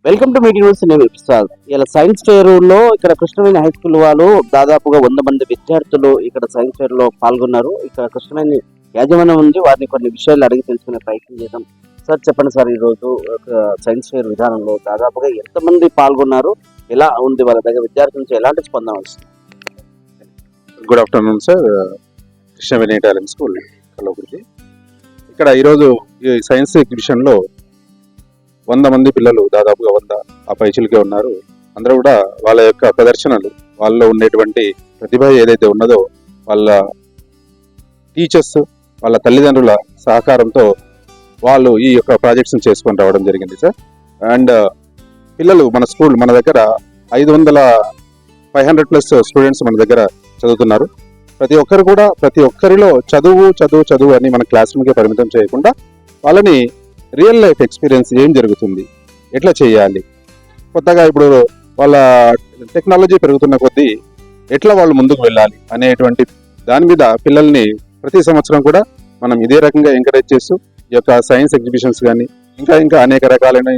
Welcome to meeting news. నేను ప్రసాద్. ఇలా science fair లో ఇక్కడ కృష్ణవేణి హై స్కూల్ వాళ్ళు దాదాపుగా 100 మంది విద్యార్థులు ఇక్కడ సైన్స్ ఫేర్ లో పాల్గొన్నారు. ఇక్కడ కృష్ణవేణి యాజమాన్యం ఉంది, వారిని కొన్ని విషయాలు అడిగి తెలుసుకునే ప్రయత్నం చేద్దాం. సార్ చెప్పండి సార్, ఈ రోజు సైన్స్ ఫేర్ విధానంలో దాదాపుగా ఎంతమంది పాల్గొన్నారు, ఎలా ఉంది, వాళ్ళ దగ్గర విద్యార్థుల నుంచి ఎలాంటి స్పందన వస్తుంది? Good afternoon sir. Krishnaveni talent school కల్లూరుకి. ఇక్కడ ఈరోజు ఈ సైన్స్ ఎగ్జిబిషన్లో 100 మంది పిల్లలు, దాదాపుగా 100 ఆ పైచులకే ఉన్నారు. అందరూ కూడా వాళ్ళ యొక్క ప్రదర్శనలు, వాళ్ళలో ఉండేటువంటి ప్రతిభ ఏదైతే ఉన్నదో వాళ్ళ టీచర్స్, వాళ్ళ తల్లిదండ్రుల సహకారంతో వాళ్ళు ఈ యొక్క ప్రాజెక్ట్స్ని చేసుకొని రావడం జరిగింది సార్. అండ్ పిల్లలు మన దగ్గర 500+ స్టూడెంట్స్ మన దగ్గర చదువుతున్నారు. ప్రతి ఒక్కరిలో చదువు అని మన క్లాస్ రూమ్కే పరిమితం చేయకుండా వాళ్ళని రియల్ లైఫ్ ఎక్స్పీరియన్స్ ఏం జరుగుతుంది, ఎట్లా చేయాలి, కొత్తగా ఇప్పుడు వాళ్ళ టెక్నాలజీ పెరుగుతున్న కొద్దీ ఎట్లా వాళ్ళు ముందుకు వెళ్ళాలి అనేటువంటి దాని మీద పిల్లల్ని ప్రతి సంవత్సరం కూడా మనం ఇదే రకంగా ఎంకరేజ్ చేస్తూ ఈ యొక్క సైన్స్ ఎగ్జిబిషన్స్ కానీ ఇంకా అనేక రకాలైన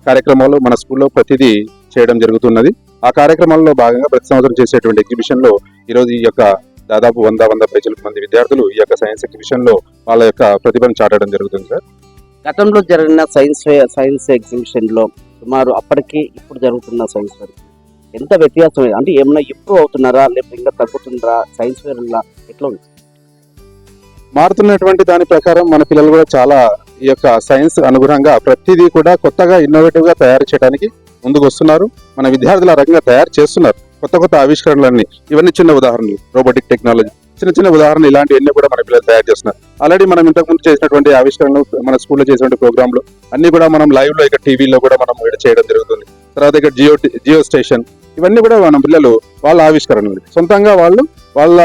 కార్యక్రమాలు మన స్కూల్లో ప్రతిదీ చేయడం జరుగుతున్నది. ఆ కార్యక్రమాల్లో భాగంగా ప్రతి సంవత్సరం చేసేటువంటి ఎగ్జిబిషన్లో ఈరోజు ఈ యొక్క దాదాపు 100 మంది విద్యార్థులు ఈ యొక్క సైన్స్ ఎగ్జిబిషన్లో వాళ్ళ యొక్క ప్రతిభను చాటడం జరుగుతుంది సార్. గతంలో జరిగిన సైన్స్ ఎగ్జిబిషన్ లో సుమారు అప్పటికి ఇప్పుడు జరుగుతున్న సైన్స్ ఫేర్ ఎంత వ్యత్యాసం, అంటే ఏమన్నా ఇంప్రూవ్ అవుతున్నారా లేకపోతే ఇంకా తగ్గుతుందా? సైన్స్ ఫేర్ ఎట్లా ఉంది? మారుతున్నటువంటి దాని ప్రకారం మన పిల్లలు కూడా చాలా ఈ యొక్క సైన్స్ అనుగుణంగా ప్రతిదీ కూడా కొత్తగా ఇన్నోవేటివ్ గా తయారు చేయడానికి ముందుకు వస్తున్నారు. మన విద్యార్థుల రకంగా తయారు చేస్తున్నారు కొత్త ఆవిష్కరణలన్నీ. ఇవన్నీ చిన్న ఉదాహరణలు, రోబోటిక్ టెక్నాలజీ, చిన్న ఉదాహరణలు, ఇలాంటివన్నీ కూడా మన పిల్లలు తయారు చేస్తున్నారు. ఆల్రెడీ మనం ఇంతకుముందు చేసినటువంటి ఆవిష్కరణలు, మన స్కూల్లో చేసినటువంటి ప్రోగ్రాంలు అన్ని కూడా మనం లైవ్ లో ఇక్కడ టీవీలో కూడా మనం చేయడం జరుగుతుంది. తర్వాత ఇక్కడ జియో స్టేషన్, ఇవన్నీ కూడా మన పిల్లలు వాళ్ళ ఆవిష్కరణలు సొంతంగా వాళ్ళ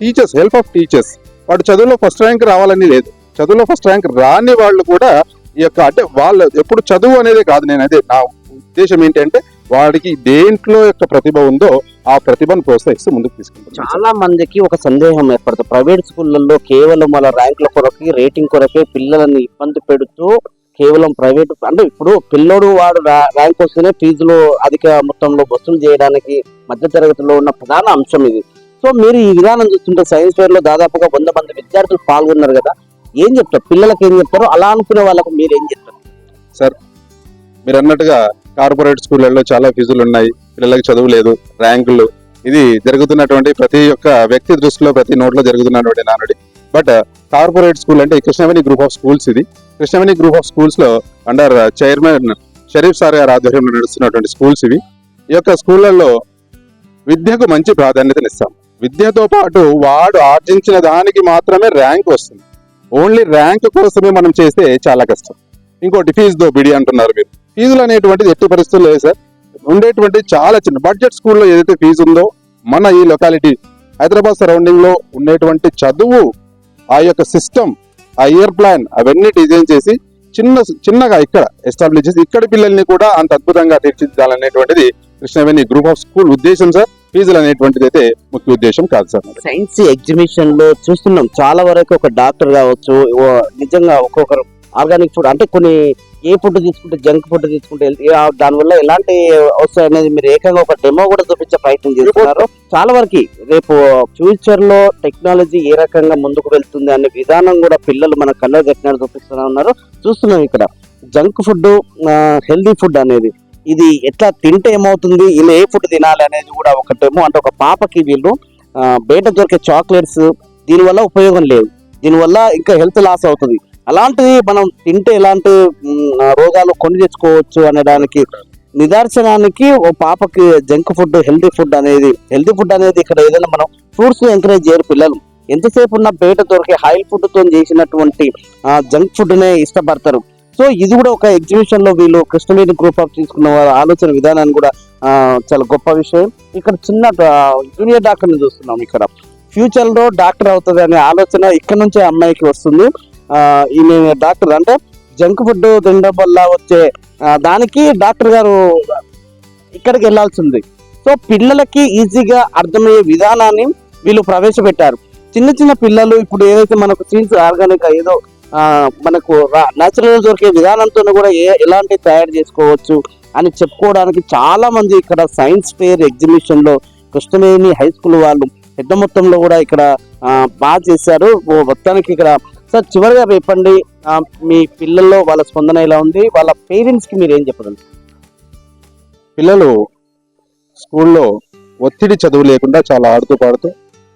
టీచర్స్, హెల్ప్ ఆఫ్ టీచర్స్. వాడు చదువులో ఫస్ట్ ర్యాంక్ రావాలని లేదు, చదువులో ఫస్ట్ ర్యాంక్ రాని వాళ్ళు కూడా ఈ యొక్క, అంటే వాళ్ళు ఎప్పుడు చదువు అనేది కాదు, నా ఉద్దేశం ఏంటంటే వాడికి దేంట్లో యొక్క ప్రతిభ ఉందో ఆ ప్రతిభను ప్రోత్సహిస్తూ ముందుకు తీసుకుంటారు. చాలా మందికి ఒక సందేహం ఏర్పడుతుంది, ప్రైవేట్ స్కూళ్ళల్లో కేవలం వాళ్ళ ర్యాంకుల కొరకి, రేటింగ్ కొరకే పిల్లలని ఇబ్బంది పెడుతూ కేవలం ప్రైవేట్, అంటే ఇప్పుడు పిల్లోడు వాడు ర్యాంక్ వస్తేనే ఫీజులు అధిక మొత్తంలో వసూలు చేయడానికి మధ్య తరగతిలో ఉన్న ప్రధాన అంశం ఇది. సో మీరు ఈ విధానం చూస్తుంటే సైన్స్ ఫేర్ లో దాదాపుగా 100 మంది విద్యార్థులు పాల్గొన్నారు కదా, ఏం చెప్తారు పిల్లలకి, ఏం చెప్తారు? అలా అనుకునే వాళ్ళకు మీరు ఏం చెప్తారు? సార్, మీరు అన్నట్టుగా కార్పొరేట్ స్కూళ్ళల్లో చాలా ఫీజులు ఉన్నాయి, పిల్లలకి చదువు లేదు, ర్యాంకులు, ఇది జరుగుతున్నటువంటి ప్రతి ఒక్క వ్యక్తి దృష్టిలో, ప్రతి నోట్లో జరుగుతున్నటువంటి నానుడి. బట్ కార్పొరేట్ స్కూల్ అంటే కృష్ణవేణి గ్రూప్ ఆఫ్ స్కూల్స్, ఇది కృష్ణవేణి గ్రూప్ ఆఫ్ స్కూల్స్ లో అండర్ చైర్మన్ షరీఫ్ సార్ గారి ఆధ్వర్యంలో నడుస్తున్నటువంటి స్కూల్స్ ఇవి. ఈ యొక్క స్కూళ్ళల్లో విద్యకు మంచి ప్రాధాన్యతనిస్తాం. విద్యతో పాటు వాడు ఆర్జించిన దానికి మాత్రమే ర్యాంక్ వస్తుంది. ఓన్లీ ర్యాంక్ కోసమే మనం చేస్తే చాలా కష్టం. ఇంకోటి ఫీజు దోపిడీ అంటున్నారు మీరు. ఫీజులు అనేటువంటిది ఎట్టి పరిస్థితులు లేదు సార్. ఉండేటువంటి చాలా చిన్న బడ్జెట్ స్కూల్లో ఏదైతే ఫీజు ఉందో, మన ఈ లొకాలిటీ హైదరాబాద్ సరౌండింగ్ లో ఉండేటువంటి చదువు, ఆ యొక్క సిస్టమ్, ఆ ఇయర్ ప్లాన్, అవన్నీ డిజైన్ చేసి చిన్నగా ఇక్కడ ఎస్టాబ్లిష్ చేసి ఇక్కడ పిల్లల్ని కూడా అంత అద్భుతంగా తీర్చిదిద్దాలనేటువంటిది కృష్ణవేణి గ్రూప్ ఆఫ్ స్కూల్ ఉద్దేశం సార్. ఫీజులు అనేటువంటిది అయితే ముఖ్య ఉద్దేశం కాదు సార్. సైన్స్ ఎగ్జిబిషన్ లో చూస్తున్నాం చాలా వరకు ఒక డాక్టర్ కావచ్చు, నిజంగా ఒక్కొక్కరు ఆర్గానిక్ ఫుడ్, అంటే కొన్ని ఏ ఫుడ్ తీసుకుంటే, జంక్ ఫుడ్ తీసుకుంటే దానివల్ల ఎలాంటి వస్తాయి అనేది మీరు ఏకంగా ఒక డెమో కూడా చూపించే ప్రయత్నం చేస్తున్నారు. చాలా వరకు రేపు ఫ్యూచర్ లో టెక్నాలజీ ఏ రకంగా ముందుకు వెళ్తుంది అనే విధానం కూడా పిల్లలు మన కళ్ళ పెట్టినట్టు చూపిస్తూనే ఉన్నారు. చూస్తున్నాం ఇక్కడ జంక్ ఫుడ్, హెల్దీ ఫుడ్ అనేది, ఇది ఎట్లా తింటే ఏమవుతుంది, ఇలా ఏ ఫుడ్ తినాలి అనేది కూడా ఒకటేమో. అంటే ఒక పాపకి వీళ్ళు బయట దొరికే చాక్లెట్స్, దీనివల్ల ఉపయోగం లేదు, దీనివల్ల ఇంకా హెల్త్ లాస్ అవుతుంది. అలాంటిది మనం తింటే ఎలాంటి రోగాలు కొని తెచ్చుకోవచ్చు అనేదానికి నిదర్శనానికి ఓ పాపకి జంక్ ఫుడ్, హెల్తీ ఫుడ్ అనేది ఇక్కడ ఏదైనా మనం ఫ్రూట్స్ ఎంకరేజ్ చేయరు పిల్లలు. ఎంతసేపు ఉన్న బయట దొరికే ఆయిల్ ఫుడ్ తో చేసినటువంటి జంక్ ఫుడ్ నే ఇష్టపడతారు. సో ఇది కూడా ఒక ఎగ్జిబిషన్ లో వీళ్ళు కృష్ణవేణి గ్రూప్ ఆఫ్ తీసుకున్న వారి ఆలోచన విధానాన్ని కూడా చాలా గొప్ప విషయం. ఇక్కడ చిన్న జూనియర్ డాక్టర్ ని చూస్తున్నాం. ఇక్కడ ఫ్యూచర్ లో డాక్టర్ అవుతుంది అనే ఆలోచన ఇక్కడ నుంచే అమ్మాయికి వస్తుంది. ఈమె డాక్టర్, అంటే జంక్ ఫుడ్ తినడం వల్ల వచ్చే దానికి డాక్టర్ గారు ఇక్కడికి వెళ్లాల్సింది. సో పిల్లలకి ఈజీగా అర్థమయ్యే విధానాన్ని వీళ్ళు ప్రవేశపెట్టారు. చిన్న పిల్లలు ఇప్పుడు ఏదైతే మనకు సీన్స్ ఆర్గానిక్ ఏదో మనకు న్యాచురల్ దొరికే విధానంతో కూడా ఎలాంటి తయారు చేసుకోవచ్చు, అని చెప్పుకోవడానికి చాలా మంది ఇక్కడ సైన్స్ ఫేర్ ఎగ్జిబిషన్ లో కృష్ణవేణి హై స్కూల్ వాళ్ళు పెద్ద మొత్తంలో కూడా ఇక్కడ బాగా చేశారు. మొత్తానికి ఇక్కడ సార్ చివరిగా చెప్పండి, మీ పిల్లల్లో వాళ్ళ స్పందన ఎలా ఉంది, వాళ్ళ పేరెంట్స్ కి మీరు ఏం చెప్పడం? పిల్లలు స్కూల్లో ఒత్తిడి చదువు లేకుండా చాలా ఆడుతూ పాడుతూ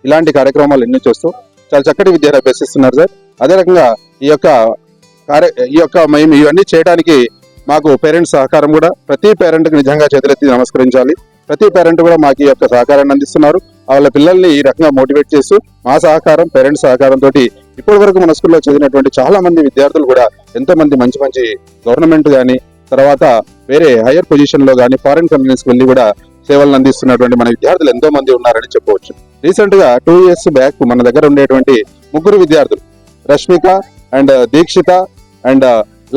ఇలాంటి కార్యక్రమాలు ఎన్నో చేస్తూ చాలా చక్కటి విద్యను అభ్యసిస్తున్నారు సార్. అదే రకంగా ఈ యొక్క మేము ఇవన్నీ చేయడానికి మాకు పేరెంట్స్ సహకారం కూడా, ప్రతి పేరెంట్కి నిజంగా చేతులెత్తి నమస్కరించాలి. ప్రతి పేరెంట్ కూడా మాకు ఈ యొక్క సహకారాన్ని అందిస్తున్నారు. వాళ్ళ పిల్లల్ని ఈ రకంగా మోటివేట్ చేస్తూ మా సహకారం, పేరెంట్స్ సహకారంతో ఇప్పటి వరకు మన స్కూల్లో చదివినటువంటి చాలా మంది విద్యార్థులు కూడా ఎంతో మంది మంచి మంచి గవర్నమెంట్ కానీ, తర్వాత వేరే హైయర్ పొజిషన్ లో కానీ, ఫారిన్ కంపెనీస్కి వెళ్ళి కూడా సేవలను అందిస్తున్నటువంటి మన విద్యార్థులు ఎంతో మంది ఉన్నారని చెప్పవచ్చు. రీసెంట్ గా 2 years బ్యాక్ మన దగ్గర ఉండేటువంటి 3 విద్యార్థులు, రష్మిక అండ్ దీక్షిత అండ్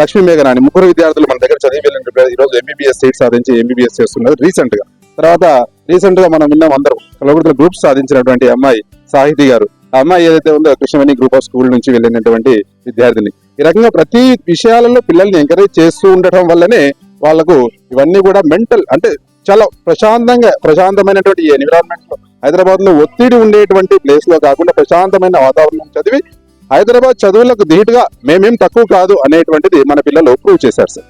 లక్ష్మీ మేఘన అని 3 విద్యార్థులు మన దగ్గర చదివి వెళ్ళిన ఈరోజు ఎంబీబీఎస్ సీట్ సాధించి ఎంబీబీఎస్ చేస్తున్నారు రీసెంట్ గా. తర్వాత రీసెంట్ గా మనం విన్నాం అందరం, కలవకుర్తిలో గ్రూప్స్ సాధించినటువంటి అమ్మాయి సాహితి గారు. ఆ అమ్మాయి ఏదైతే ఉందో కృష్ణవేణి గ్రూప్ ఆఫ్ స్కూల్ నుంచి వెళ్ళినటువంటి విద్యార్థిని. ఈ రకంగా ప్రతి విషయాలలో పిల్లల్ని ఎంకరేజ్ చేస్తూ ఉండటం వల్లనే వాళ్ళకు ఇవన్నీ కూడా మెంటల్ అంటే చాలా ప్రశాంతమైనటువంటి ఎన్విరాన్మెంట్ లో, హైదరాబాద్ లో ఒత్తిడి ఉండేటువంటి ప్లేస్ లో కాకుండా ప్రశాంతమైన వాతావరణం చదివి హైదరాబాద్ చదువులకు ధీటుగా మేమేం తక్కువ కాదు అనేటువంటిది మన పిల్లలు ప్రూవ్ చేశారు సార్.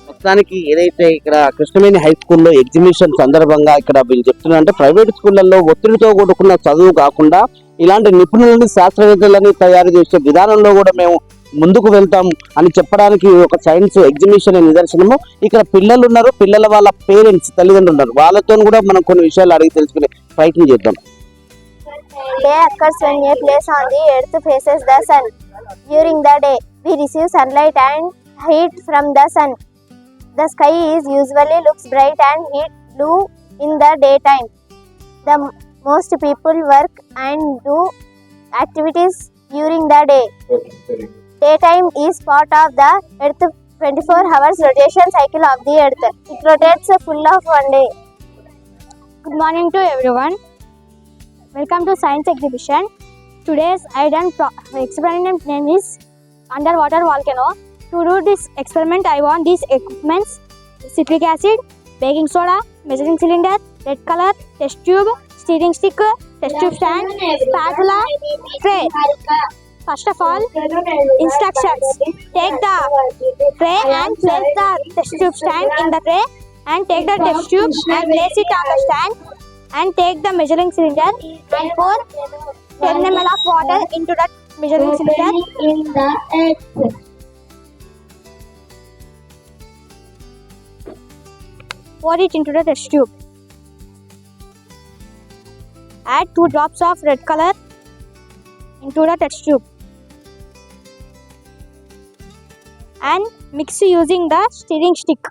మొత్తానికి ఏదైతే ఇక్కడ కృష్ణవేణి హై స్కూల్లో ఎగ్జిబిషన్ సందర్భంగా ఇక్కడ వీళ్ళు చెప్తున్నారంటే ప్రైవేట్ స్కూళ్ళల్లో ఒత్తిడితో కూడుకున్న చదువు కాకుండా ఇలాంటి నిపుణులని, శాస్త్రవేత్తలని తయారు చేసే విధానంలో కూడా మేము ముందుకు వెళ్తాం అని చెప్పడానికి ఒక సైన్స్ ఎగ్జిబిషన్ నిదర్శనము. ఇక్కడ పిల్లలు ఉన్నారు, పిల్లల వాళ్ళ పేరెంట్స్, తల్లిదండ్రులు ఉన్నారు. వాళ్ళతో కూడా మనం కొన్ని విషయాలు అడిగి తెలుసుకునే ప్రయత్నం చేద్దాం. Day occurs when a place on the earth faces the sun. During the day, we receive sunlight and heat from the sun. The sky is usually looks bright and heat blue in the daytime. The most people work and do activities during the day. Daytime is part of the earth 24 hours rotation cycle of the earth. It rotates full of one day. Good morning to everyone. Welcome to science exhibition. Today's experiment name is underwater volcano. To do this experiment, I want these equipments: citric acid, baking soda, measuring cylinder, red color, test tube, steering stick, test tube stand, spatula, tray. First of all, instructions: take the tray and place the test tube stand in the tray, and take the test tube and place it on the stand, and take the measuring cylinder and pour 10 ml of water into that measuring cylinder in the earth. Pour it into the test tube. Add 2 drops of red color into the test tube and mix using the stirring stick.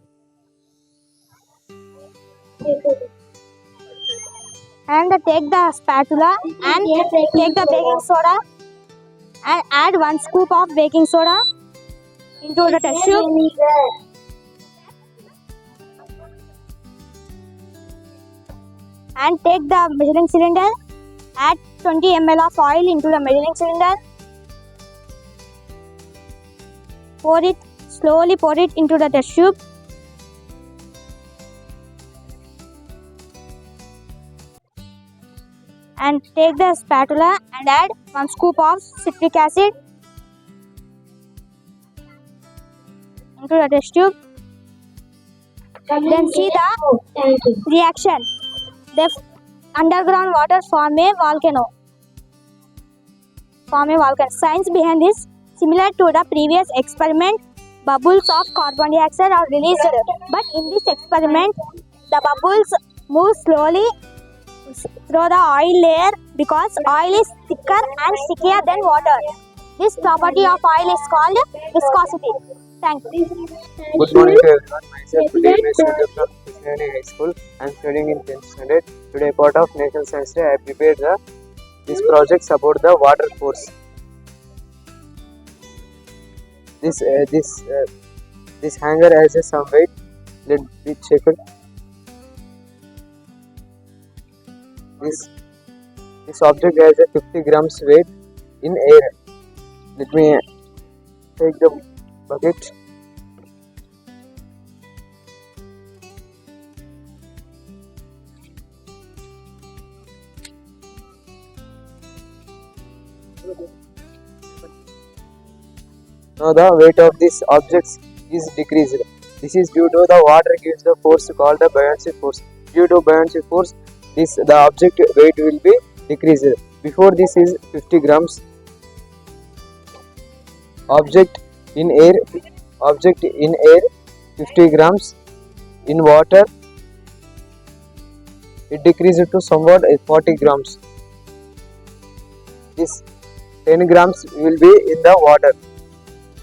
And take the spatula and take the baking soda and add 1 scoop of baking soda into the test tube. And take the measuring cylinder, add 20 ml of oil into the measuring cylinder. Slowly pour it into the test tube. And take the spatula and add 1 scoop of citric acid into the test tube. Then see the reaction. The underground water form a volcano. Science behind this, similar to the previous experiment, bubbles of carbon dioxide are released. But in this experiment, the bubbles move slowly through the oil layer because oil is thicker and stickier than water. This property of oil is called viscosity. Thank you. Good morning to everyone. Myself Uday Surya from Kృష్ణవేణి High School. I am studying in 10th standard. Today, part of National Science Day, I prepared this project about the water force. This hanger has some weight. Let me check it. This object has a 50 grams weight in air. Let me take the bucket. Now the weight of these objects is decreased. This is due to the water gives the force called the buoyancy force. Due to buoyancy force, the object weight will be decreased. Before this is 50 grams. Object in air 50 grams. In water it decreased to somewhat 40 grams. This 10 grams will be in the water.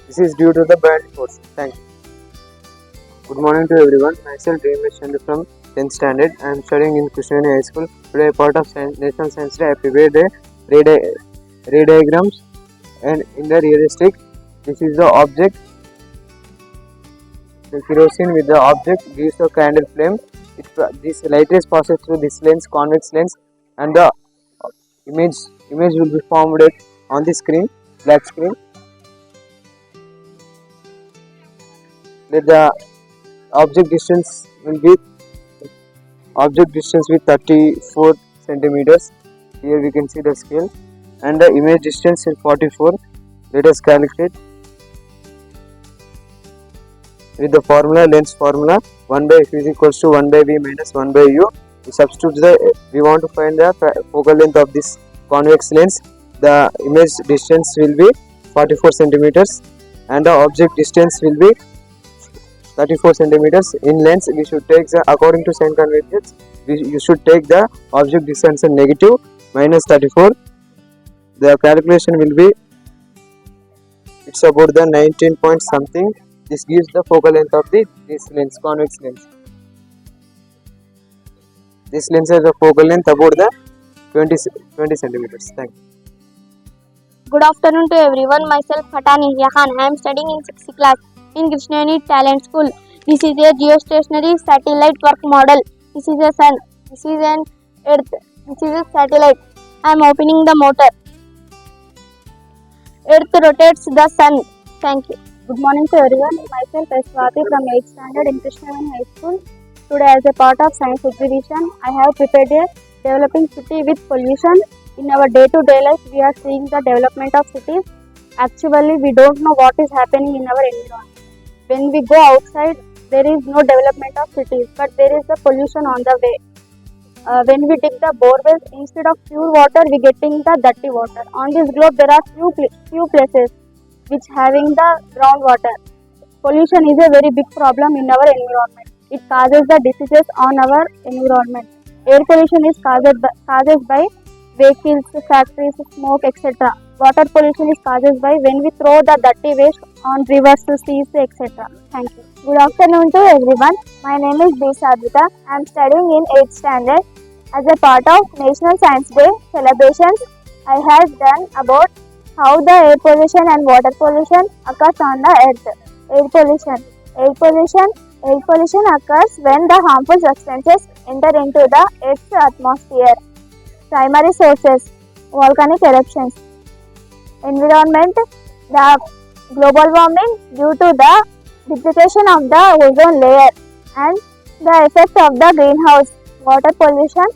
This is due to the buoyancy force. Thank you. Good morning to everyone. Myself Dreamesh Chandra from 10th standard. I am studying in Krishnaveni High School. Today, part of National Science Day, I prepared a ray diagrams and in the realistic. This is the object. The kerosene with the object gives a candle flame. This light rays passes through this lens, convex lens, and the image will be formed on the screen, black screen. Let the object distance with 34 centimeters. Here we can see the scale, and the image distance is 44. Let us calculate with the formula, lens formula. 1 by f is equals to 1 by v minus 1 by u. We substitute we want to find the focal length of this convex lens. The image distance will be 44 centimeters and the object distance will be 34 centimeters. In lens, we should take according to sin convergence, you should take the object distance in negative minus 34. The calculation will be, it's about the 19 point something. This gives the focal length of this lens, convex lens. This lens has a focal length about the 20 centimeters. Thank you. Good afternoon to everyone. Myself Fatani Yahan. I am studying in 6th class in Krishnaveni Talent School. This is a geostationary satellite work model. This is a sun. This is an earth. This is a satellite. I am opening the motor. Earth rotates the sun. Thank you. Good morning to everyone. Myself Swati from 8th standard in Krishnaveni High School. Today, as a part of science exhibition, I have prepared a developing city with pollution. In our day-to-day life, we are seeing the development of cities. Actually, we don't know what is happening in our environment. When we go outside, there is no development of cities, but there is the pollution on the way. When we dig the borewells, instead of pure water, we getting the dirty water. On this globe, there are few places which having the groundwater. Pollution is a very big problem in our environment. It causes the diseases on our environment. Air pollution is causes by vehicles, factories, smoke, etc. Water pollution is causes by when we throw the dirty waste on rivers, seas, etc. Thank you. Good afternoon to everyone. My name is B. Sadhita. I am studying in 8th standard. As a part of National Science Day celebrations, I have done about how the air pollution and water pollution occurs on the earth. Air pollution occurs when the harmful substances enter into the earth's atmosphere. Primary sources: volcanic eruptions. Environment: the global warming due to the depletion of the ozone layer and the effect of the greenhouse. Water pollution.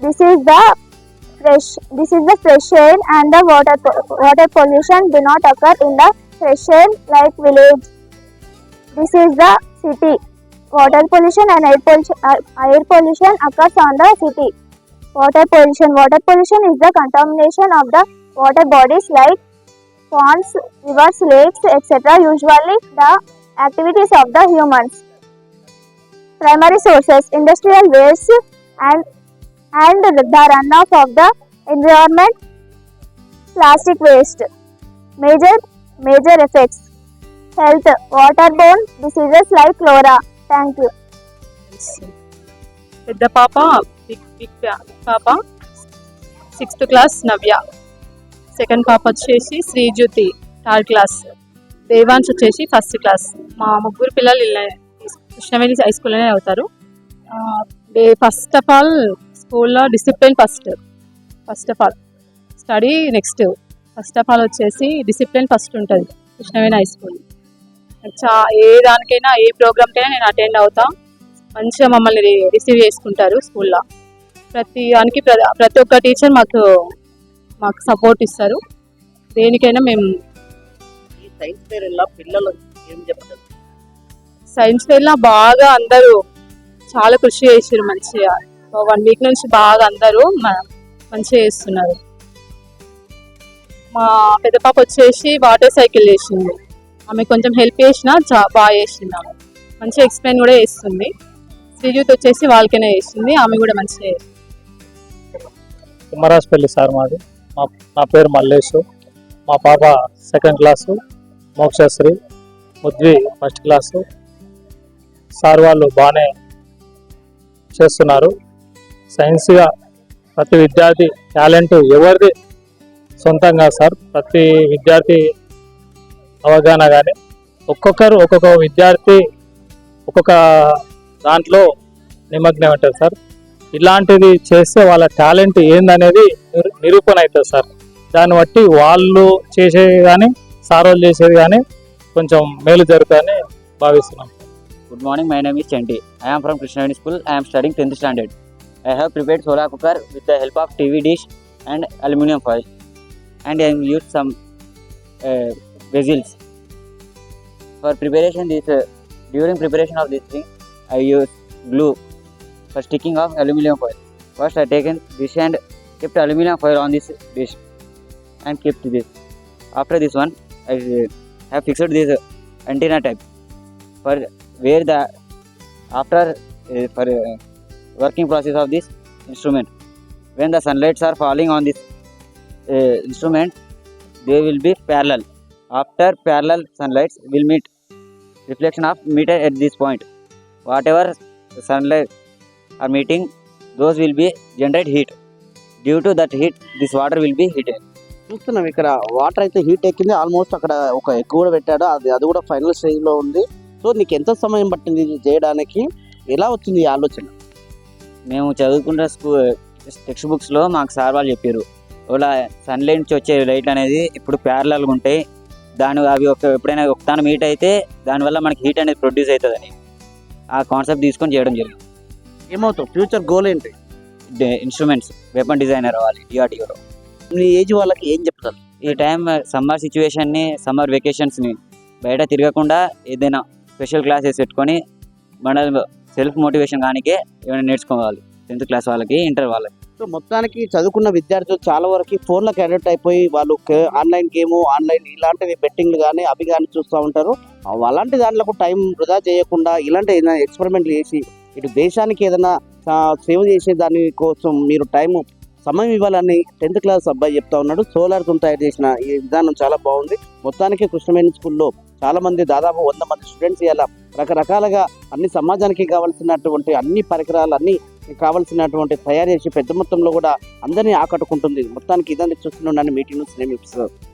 This is the fresh air, and the water pollution do not occur in the fresh air like village. This is the city. Water pollution and air pollution occurs on the city. Water pollution is the contamination of the water bodies like ponds, rivers, lakes, etc. Usually the activities of the humans. Primary sources: industrial waste and the runoff of the environment, plastic waste. Major effects: health, waterborne diseases like cholera. Thank you. పెద్ద పాప big పాప 6th class నవ్య, second పాప వచ్చేసి శ్రీజ్యోతి 3rd class, Devansh వచ్చేసి 1st class. మా ముగ్గురు పిల్లలు Krishnaveni high స్కూల్లోనే అవుతారు. ఫస్ట్ ఆఫ్ ఆల్ స్కూల్లో discipline first of all, study next. First of all వచ్చేసి డిసిప్లిన్ ఫస్ట్ ఉంటుంది కృష్ణవేణి హై స్కూల్. ఏ దానికైనా ఏ ప్రోగ్రామ్కైనా నేను అటెండ్ అవుతా. మంచిగా మమ్మల్ని రిసీవ్ చేసుకుంటారు స్కూల్లో. ప్రతి ఒక్క టీచర్ మాకు మాకు సపోర్ట్ ఇస్తారు. దేనికైనా మేము ఈ సైన్స్ ఫేర్ వల్ల పిల్లలు ఏం చెప్తారు? సైన్స్ ఫెయిర్లో బాగా అందరూ చాలా కృషి చేసారు. మంచిగా 1 వీక్ నుంచి బాగా అందరూ మంచిగా చేస్తున్నారు. మా పెద్ద పాప వచ్చేసి వాటర్ సైకిల్ చేసింది. ఆమె కొంచెం హెల్ప్ చేసినా బాగా చేసింది. ఆమె మంచిగా ఎక్స్ప్లెయిన్ కూడా చేస్తుంది. శ్రీజూత్ వచ్చేసి వాళ్ళకైనా చేసింది. ఆమె కూడా మంచిగా చేసింది. తిమ్మరాజపల్లి సార్ మాది. నా పేరు మల్లేషు. మా పాప 2nd class, Mokshasri, Mudvi 1st class. Sir వాళ్ళు బాగానే చేస్తున్నారు. సైన్స్గా ప్రతి విద్యార్థి టాలెంట్ ఎవరిది సొంతంగా సార్, ప్రతి విద్యార్థి అవగాహన కానీ ఒక్కొక్క విద్యార్థి ఒక్కొక్క దాంట్లో నిమగ్నం అవుతారు సార్. ఇలాంటిది చేస్తే వాళ్ళ టాలెంట్ ఏందనేది నిరూపణ అవుతుంది సార్. దాన్ని బట్టి వాళ్ళు చేసేది కానీ సార్ వాళ్ళు చేసేది కానీ కొంచెం మేలు జరుగుతుందని భావిస్తున్నాం. Good morning, my name is Chanti. I am from Krishnaveni School. I am studying 10th standard. I have prepared solar cooker with the help of TV dish and aluminium foil, and I used some vessels. For preparation during preparation of this thing, I used glue for sticking of aluminium foil. First, I taken dish and kept aluminium foil on this dish and kept this. After this one, I have fixed this antenna type for where the after for working process of this instrument, when the sunlights are falling on this instrument, they will be parallel. After parallel sunlights will meet reflection of meter at this point. Whatever sunlight are meeting, those will be generate heat. Due to that heat, this water will be heated. చూస్తున్నాం ఇక్కడ water అయితే heat ఎక్కింది. Almost అక్కడ ఒక egg కూడా పెట్టాడు. అది కూడా ఫైనల్ స్టేజ్ లో ఉంది. సో నీకు ఎంత సమయం పట్టింది ఇది చేయడానికి? ఎలా వచ్చింది ఈ ఆలోచన? మేము చదువుకున్న టెక్స్ట్ బుక్స్లో మాకు సార్ వాళ్ళు చెప్పారు, ఇలా సన్లైట్ నుంచి వచ్చే లైట్లు అనేది ఇప్పుడు ప్యారలల్గా ఉంటాయి, అవి ఎప్పుడైనా ఒకతాన మీట్ అయితే దానివల్ల మనకి హీట్ అనేది ప్రొడ్యూస్ అవుతుందని ఆ కాన్సెప్ట్ తీసుకొని చేయడం జరిగింది. ఏమవుతావు? ఫ్యూచర్ గోల్ ఏంటి? ఇన్స్ట్రుమెంట్స్ వెపన్ డిజైనర్ అవ్వాలి DRDOలో. నీ ఏజ్ వాళ్ళకి ఏం చెప్తారు? ఈ టైం సమ్మర్ సిచ్యువేషన్ని, సమ్మర్ వెకేషన్స్ని బయట తిరగకుండా ఏదైనా స్పెషల్ క్లాసెస్ పెట్టుకొని మన సెల్ఫ్ మోటివేషన్ కానికే ఏమైనా నేర్చుకోవాలి 10th క్లాస్ వాళ్ళకి, ఇంటర్ వాళ్ళకి. సో మొత్తానికి చదువుకున్న విద్యార్థులు చాలా వరకు ఫోన్లకు అడిక్ట్ అయిపోయి వాళ్ళు ఆన్లైన్ గేము, ఆన్లైన్ ఇలాంటివి బెట్టింగ్లు కానీ అవి కానీ చూస్తూ ఉంటారు. అలాంటి దాంట్లో టైం వృధా చేయకుండా ఇలాంటి ఏదైనా ఎక్స్పెరిమెంట్లు చేసి ఇటు దేశానికి ఏదైనా సేవ చేసే దాని కోసం మీరు సమయం ఇవ్వాలని 10th క్లాస్ అబ్బాయి చెప్తా ఉన్నాడు. సోలార్తో తయారు చేసిన ఈ విధానం చాలా బాగుంది. మొత్తానికి కృష్ణవేణి స్కూల్లో చాలా మంది, దాదాపు 100 మంది స్టూడెంట్స్ ఇలా రకరకాలుగా అన్ని సమాజానికి కావాల్సినటువంటి అన్ని పరికరాలు అన్ని కావాల్సినటువంటి తయారు చేసి పెద్ద మొత్తంలో కూడా అందరినీ ఆకట్టుకుంటుంది. మొత్తానికి ఇదంతా చూస్తున్నాను మీటింగ్ న్యూస్.